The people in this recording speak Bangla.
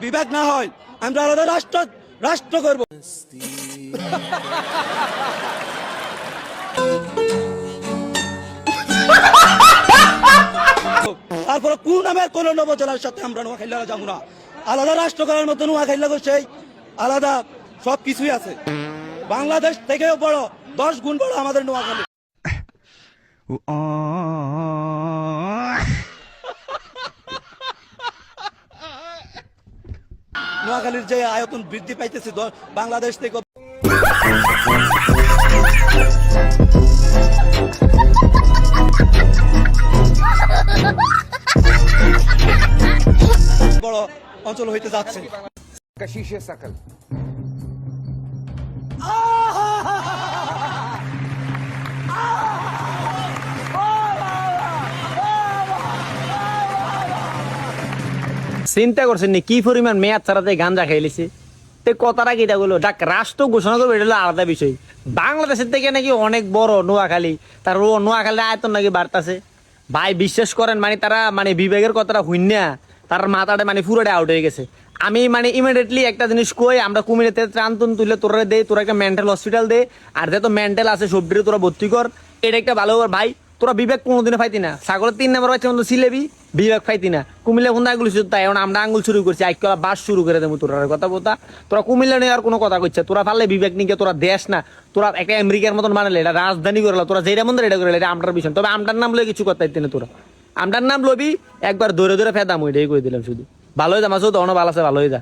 বিভাগ না হয় আমরা আলাদা রাষ্ট্র করব। তারপরে কোন নামের কোন নবজেলার সাথে আমরা নোয়াখালী যাবো না। আলাদা রাষ্ট্র করার মতো নোয়াখালী সেই আলাদা সব কিছুই আছে। বাংলাদেশ থেকেও বড় 10 গুণ বড় আমাদের নোয়াখালী। নোয়াখালীর যে আয়তন বৃদ্ধি পাইতেছে বাংলাদেশ থেকে বড় অঞ্চল হইতে যাচ্ছে। চিন্তা করছেন নি কি পরিমাণ মেয়াদ ছাড়াতে গাঞ্জা খাইলিছে? কথাটা কি গুলো ডাক রাষ্ট্র ঘোষণা করবে, এটা হলো আলাদা বিষয়। বাংলাদেশের থেকে নাকি অনেক বড় নোয়াখালী, তার নোয়াখালীর আয়তন নাকি বাড়তাছে। ভাই বিশ্বাস করেন, মানে তারা মানে বিবেকের কথাটা হইনা তার মাথাটা মানে পুরোটা আউট হয়ে গেছে। আমি মানে ইমিডিয়েটলি একটা জিনিস কই, আমরা কুমিল্লাতে ত্রাণ তুলে তোরা দে, তোরা একটা মেন্টাল হসপিটাল দে, আর যে তো মেন্টাল আছে সবটিরে তোরা ভর্তি কর। এটা একটা ভালো ভাই। তোরা বিবেক কোনোদিনে পাইতি না। ছাগলের 3 নম্বর বাচ্চা মতো সিলেবি বিবেক পাইতি না। কুমিল্লা কোন আঙুল তাই এখন আমরা আঙুল শুরু করছি, আইকলা বাস শুরু করে দেবো। তোরা কথা বলতা তোরা কুমিল্লা নিয়ে আর কোনো কথা কইছে? তোরা পারলে বিবেক নিকে তোরা দেশ না, তোরা একটা আমেরিকার মতন বানালে, এটা রাজধানী করে তোরা যেটা মন্দির এটা করে, এটা আমটার বিষয়। তবে আমটার নাম লয়ে কিছু কথা না, তোরা আমটার নাম লবি একবার ধরে ধরে ফেদাম, ওইটাই কই দিলাম শুধু। ভালো হয়ে যা মাসুদ, অন ভালো আছে, ভালো হয়ে যা।